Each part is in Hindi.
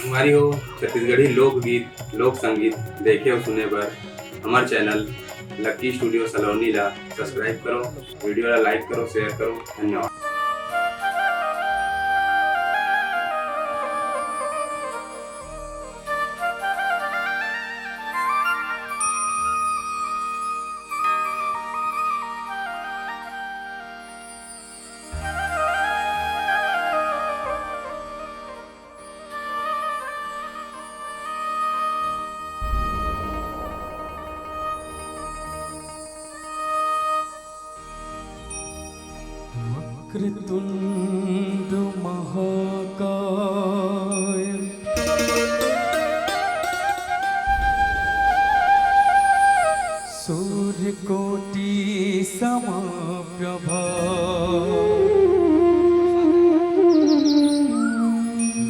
हमारी हो छत्तीसगढ़ी लोकगीत लोक संगीत देखे और सुने बर हमार चैनल लक्की स्टूडियो सलोनी ला सब्सक्राइब करो, वीडियो ला लाइक करो, शेयर करो। धन्यवाद। वक्रतुंड महाकाय सूर्यकोटि समप्रभा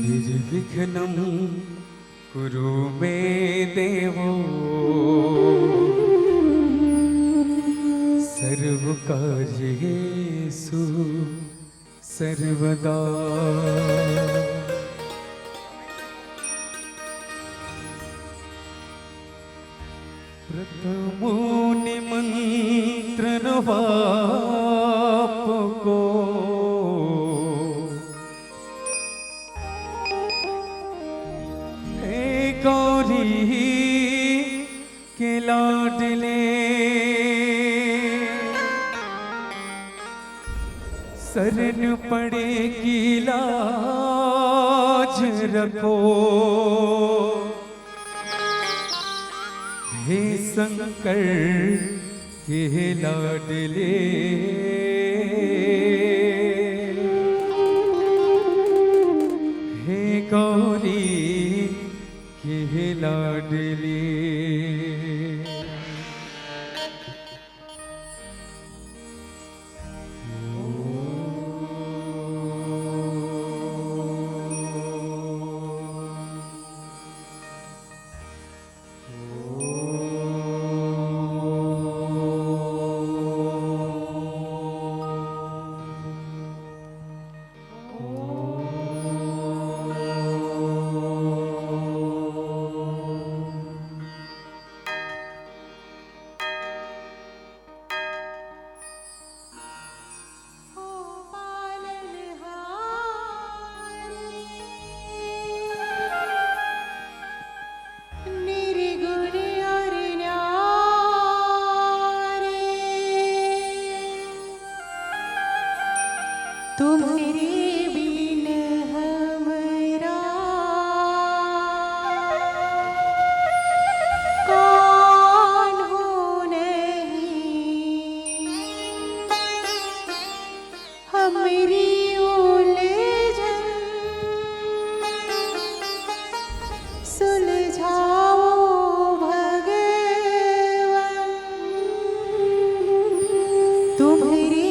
निर्विघ्नं कुरु मे देवो सर्वकार्येषु सर्वदा। प्रथमो निमंत्रण आपको हे गौरी के लाडले शरण पड़ेगी लाज रखो हे शंकर के लाडले हे गौरी के लाडले। तुम्हारे बिन हमरा कौन हो नहीं, हमारी उलझन सुलझाओ भगवान। तुम्हारे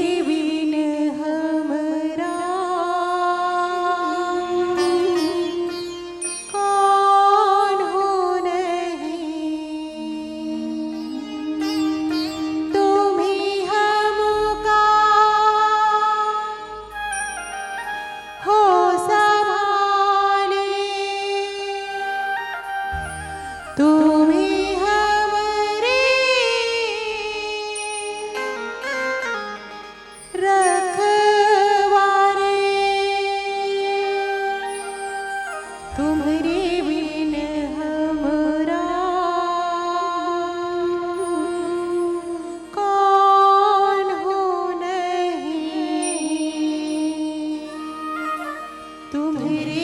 तुम्हें हमारे रखवारे, तुम्हारे बिन हमरा कौन हो नहीं, तुम्हारे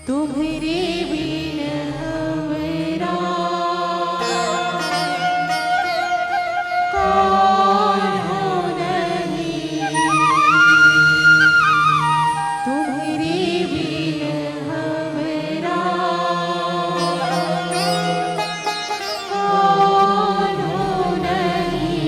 तुम्हारे बिन हमरा कौन हो नहीं, तुम्हारे बिन हमरा कौन हो नहीं।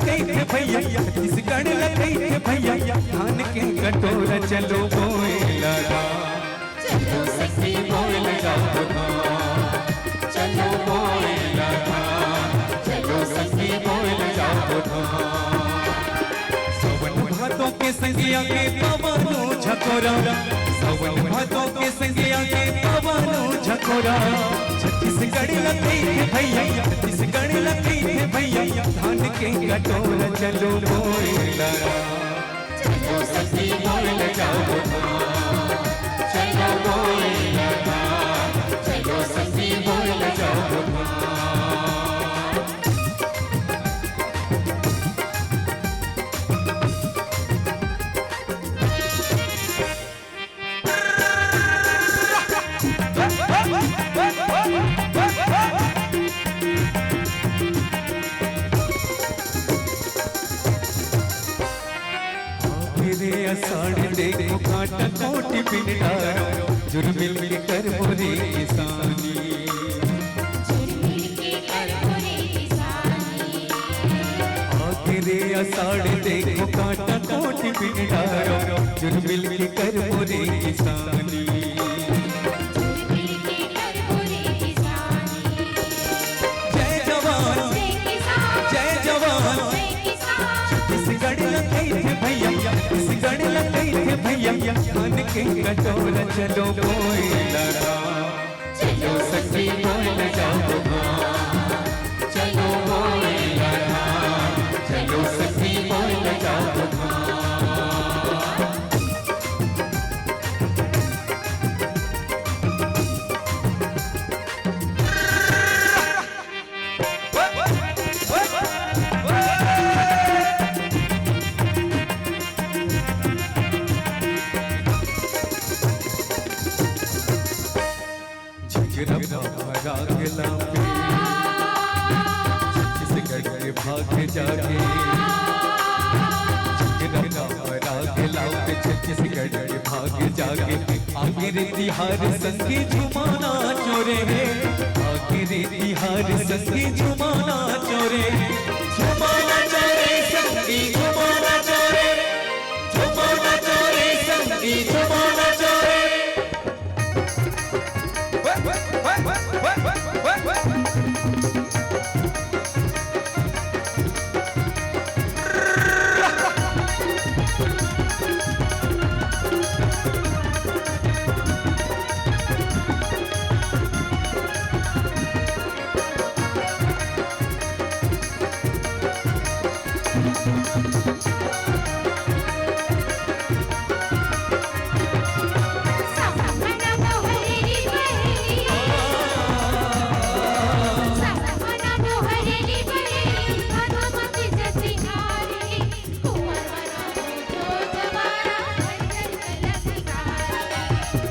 लगे थे भैया छत्तीसगढ़ लगे थे भैया धान के कटोरा चलो बोए लगा चलो सखी बोल जाओ चलो बोए लगा चलो सखी बोल जाओ सवन भादों के संगिया के पवनों झकोरा सवन भादों के संगिया के पवनों झकोरा छत्तीसगढ़ लगे थे भैया छत्तीसगढ़ लगे थे भैया धान के कटोरा चलो बोए लगा चलो सखी बोल जाओ चलो बोए लगा चलो सखी बोल जाओ मेरे अषाढ़ देखो कांटा कोटि पिंडारो जुर्मिल कर मोरे किसानी झुरमिल के कर मोरे किसानी मेरे अषाढ़ देखो कांटा कोटि पिंडारो जुर्मिल कर मोरे किसानी झुरमिल के कर मोरे किसानी जय जवान जय किसान जय जवान जय किसान छत्तीसगढ़ लगे थे भैया छत्तीसगढ़ लगे थे भैया धान के कटोरा चलो बोए लगा चलो सखी बोल जाओ चलो बोए लगा चलो सखी बोल जाओ भरा गेला छत्तीसगढ़ के भाग जाके भरा गेला छत्तीसगढ़ के भाग जाके आगे रे तिहार संगे झुमाना चोरे आगे रे तिहार संगे झुमाना चोरे झुमाना चोरे संगी झुमाना चोरे झुमाना चोरे संगी झुमाना चोरे सामना मोहरेली बहेली सामना मोहरेली बहेली भादो मत जति हारी कुंवर बना जो जवारा घर घर लसिकारी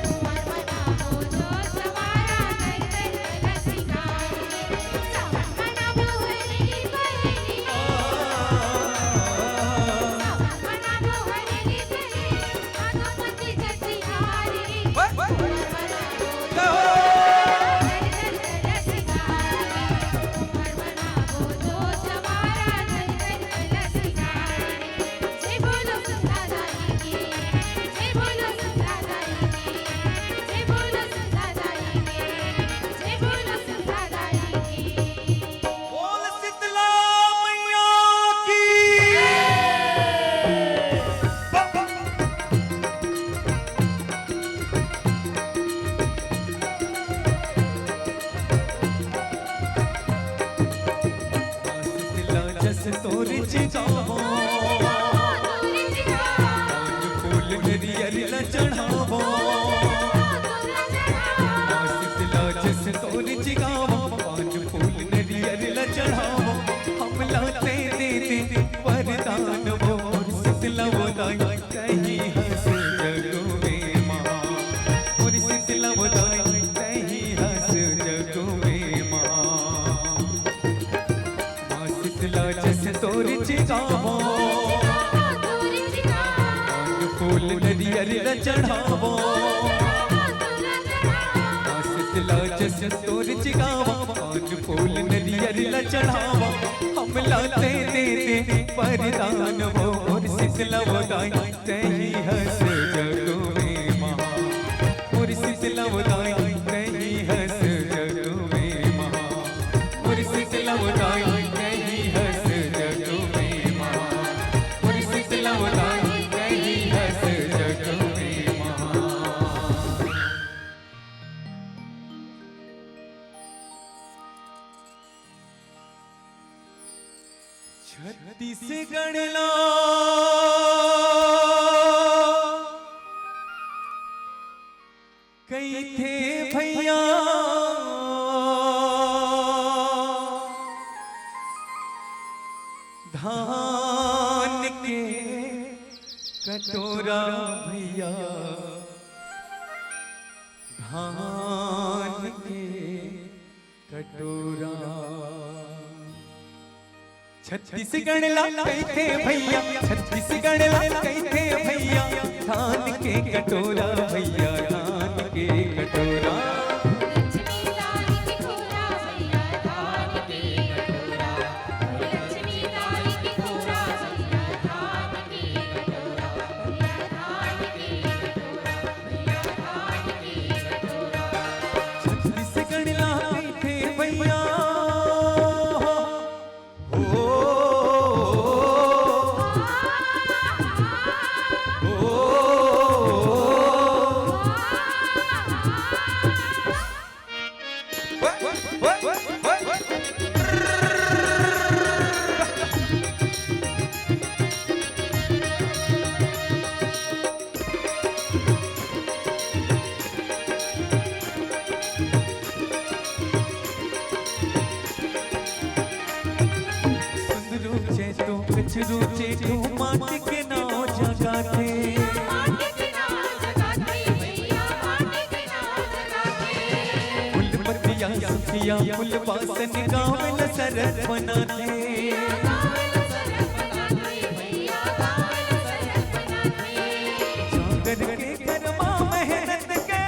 कुंवर बना जो जवारा घर घर लसिकारी सामना मोहरेली बहेली सामना मोहरेली बहेली भादो मत जति हारी कुंवर बना जो बोल शीतला मैया की शीतला जस तोर जिगावो फूल नरियल चढ़ावो शीतला जस तोर जिगावो पांच फूल नरियल चढ़ावो हम लाते दे दे वरदान वो शीतला वदाई कहीं हंस जगो में माँ और शीतला वदाई कहीं हंस जगो में माँ शीतला जस तोर जिगावो फूल नरियल चढ़ावो शीतला जस तोर जिगावो फूल नरियल चढ़ावो हम लाते दे दे वरदान वो और शीतला वदाई तेरी हंस जग में महा और शीतला वदाई तेरी हंस जग में महा और शीतला वदाई तेरी हंस जग में महा और शीतला वदाई तेरी हंस जग में महा। छत्तीसगढ़ ला कई थे भैया धान के कटोरा भैया धान के कटोरा। छत्तीसगढ़ ला कई थे भैया छत्तीसगढ़ ला कई थे भैया धान के कटोरा भैया धान के कटोरा। लक्ष्मी लाई की कोरा भैया धान के कटोरा लक्ष्मी लाई की कोरा भैया धान के कटोरा भैया धान के कटोरा भैया धान के कटोरा। छत्तीसगढ़ ला कई थे भैया कचरू चेटू माटी के नाव जगाते माटी के नाव जगाते भैया माटी के नाव जगाते फूल पत्तियां सुखिया फूल वासन गाँव में सरस बनाते गावल सरस बनाते भैया गावल सरस बनाते। जागर के कर्मा मेहनत के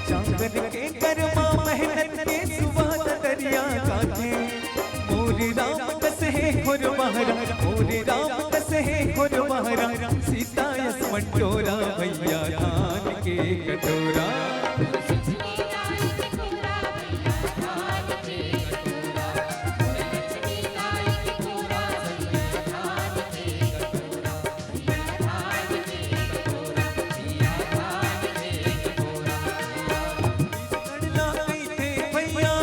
जागर के कर्मा मेहनत के सुबह दरिया गाते मोरे राम कसे खुर बहरा मोरे राम कसे खुर बहरा सीता यस मंटोरा भैया धान के कटोरा। लक्ष्मी लाई की कोरा भैया धान के कटोरा लक्ष्मी लाई की कोरा भैया धान के कटोरा भैया धान के कटोरा भैया धान के कटोरा। कड़ला कई थे भैया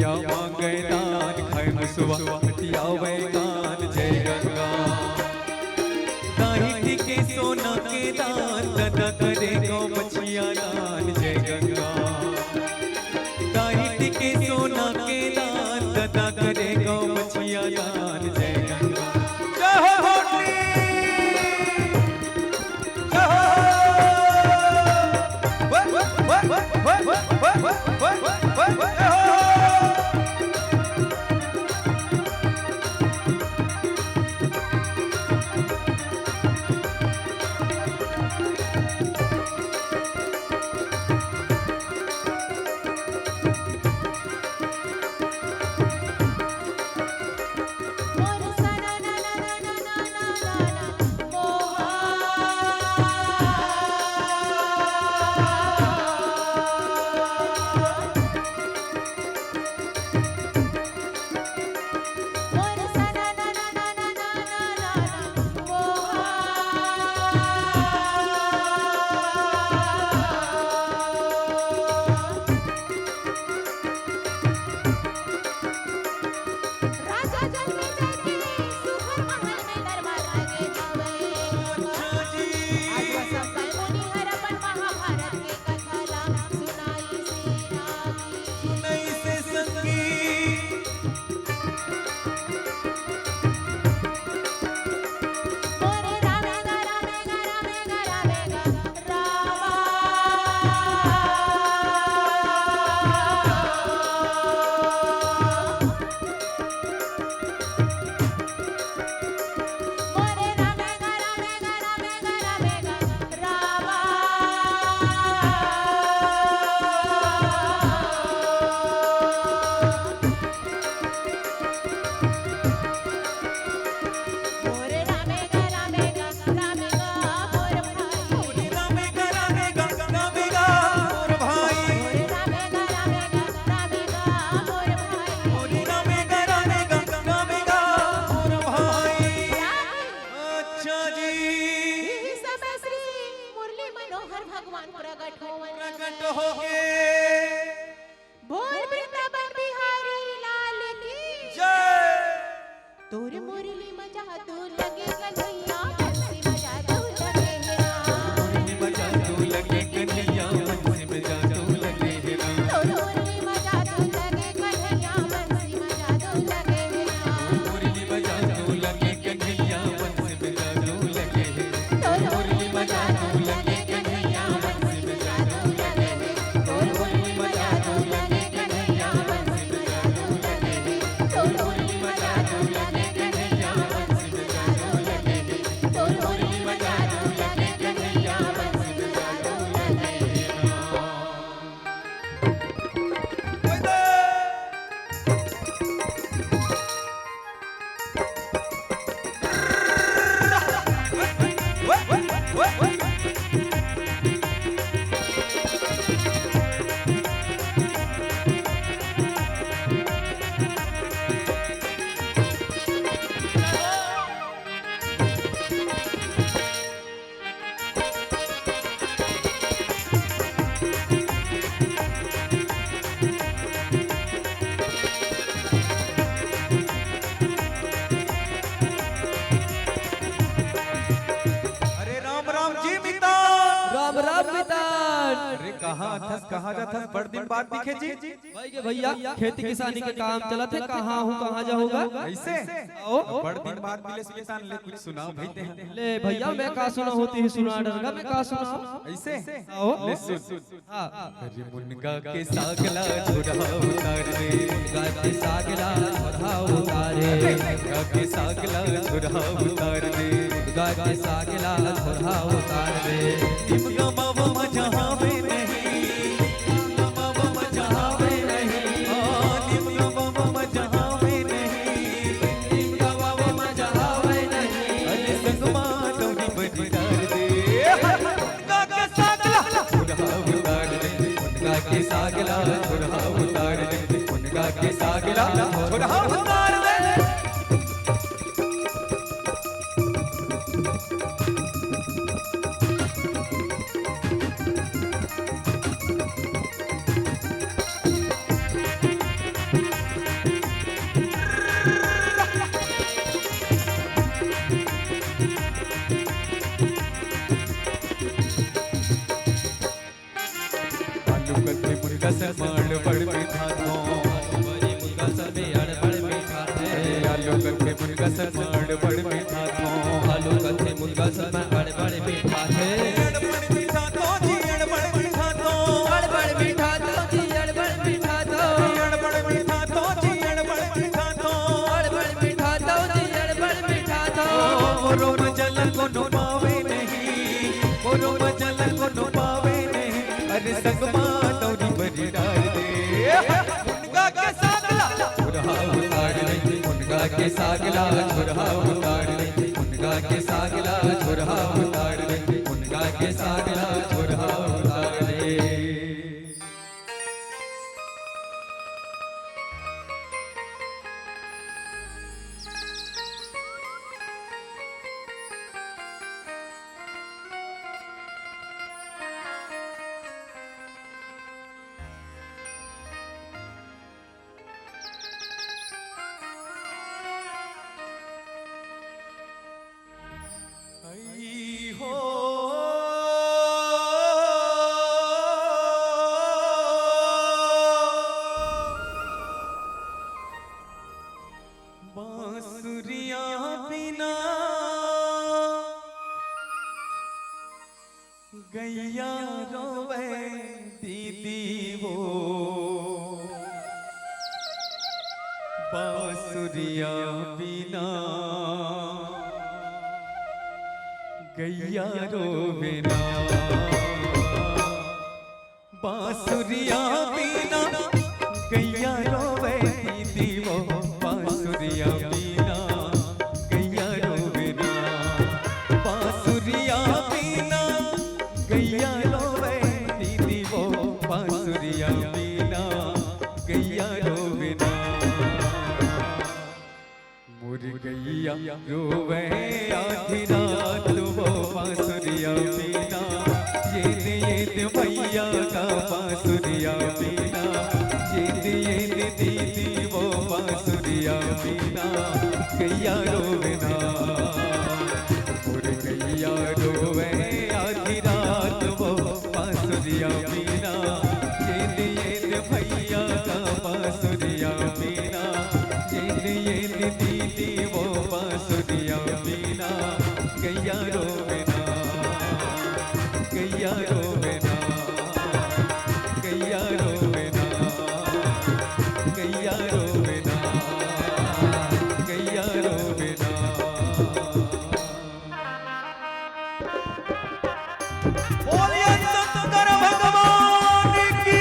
बिटिया मांगे दान खाए मुसवा बिटिया वे दान जय गंगा दाही के सोना के दान दादा करे गौ बछिया दान जय गंगा दाही के सोना के दान दादा करे गौ बछिया दान जय गंगा जय हो भोटली मोर सना ना ना ना ना ना ना ना मोहा मोर सना ना ना ना ना ना ना मोहा राजा जन्म जाते सुखर महल में दरबार लगे हवे आज सब मुनि हरपन महाभारत के कथाला सुनाई से रागी नहीं से संगी मोरे रामे गा रामे गा रामे गा रामे गा मोरे रामे गा रामे गा रामे गा रामे गा रामा मोरे रामे गा रामे गा रामे गा मोर भाई रामे गा रामे गा रामे गा मोर भाई मोरे रामे गा रामे गा रामे गा मोर भाई रामे गा रामे गा रामे गा मोर भाई अच्छा जी इस समय श्री मुरली मनोहर भगवान प्रकट होवन प्रकट हो गए बोल वृंदावन बिहारी लाल की जय तोर मुरली मजा तू लगे कन्हैया बंसी मजा तू लगे हेरा मजा तू लगे कन्हैया बंसी मजा तू लगे हेरा तोर मुरली मजा तू लगे कन्हैया बंसी मजा तू लगे हेरा मुरली मजा तू लगे कन्हैया बंसी मजा तू लगे हेरा तोर मुरली मजा तू लगे कन्हैया बंसी मजा तू लगे हेरा तोर मुरली मजा तू लगे कन्हैया बंसी मजा तू लगे हेरा तोर मुरली मजा तू लगे कन्हैया बंसी मजा तू लगे हेरा तोर मुरली मजा तू लगे कन्हैया बंसी मजा तू लगे अरे राम राम जी मिता राम राम पितान। अरे कहाँ थस कहाँ जा थस बड़ दिन बाद दिखे जी भाई के भैया खेती किसानी के काम चलत है, कहाँ हूँ कहाँ जाऊंगा। ऐसे आओ बड़ दिन बाद मिले सुल्तान ले कुछ सुनाओ भईते हैं ले भैया मैं का सुना होती है सुना डरगा मैं का सुना ऐसे आओ ले सुन हाँ अरे मुनगा के सागला छोड़ा उतार दे गाय के सागला छोड़ा उतारे मुनगा के सागला छोड़ा उतार दे गाय के सागला छोड़ा उतार दे निमगा बाबा मचावे नहीं निमगा बाबा मचावे नहीं निमगा बाबा मचावे नहीं निमगा बाबा मजा आवे नहीं अरे संगमा डोरी बजी डाल दे मुनगा के सागला छोड़ा उतार दे मुनगा के सागला छोड़ा उतार दे मुनगा के सागला छोड़ा उतार दे मुर्गा सन बड़ बड़ मीठा तो आलू कथे मुर्गा सब बड़े बड़े मीठा थे बड़ मीठा तो जी बड़ मीठा तो बड़े मीठा तो जी बड़े मीठा तो बड़ मीठा तो जी बड़ मीठा तो बड़े मीठा तो जी बड़े मीठा तो मोरो मजल को नो पावे नहीं मोरो मजल को नो पावे नहीं अरे संगमा नौरी बड़ी डाल दे मुनगा के सागला चुरहा उतार रही मुनगा के सागला चुरहा उतार रही मुनगा के सागला चुरहा उतार रही मुनगा के सागला चुरहा उतार रही आई हो बांसुरिया बिना गैया रोवे दीदी वो बांसुरिया बिना गैया रोवे ना बांसुरिया बिना गैया रोवे दीदी वो बांसुरिया बिना गैया रोवे ना बांसुरिया बिना गैया रोवे दीदी वो बांसुरिया बिना गैया रोवे ना मुर गैया रोवे आधी रात वो बांसुरिया बिना ये भैया का बांसुरिया बिना ये दीदी वो बांसुरिया बिना गैया रोवे ना मुर गैया रोवे आधी रात वो बांसुरिया बिना ये भैया का बांसुरिया बिना ये दीदी वो बांसुरिया बिना गैया रोवे ना गैया रोवे ना गैया रोवे ना गैया रोवे ना गैया रोवे ना बोलिए शंकर भगवान की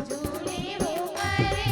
झूले वो करे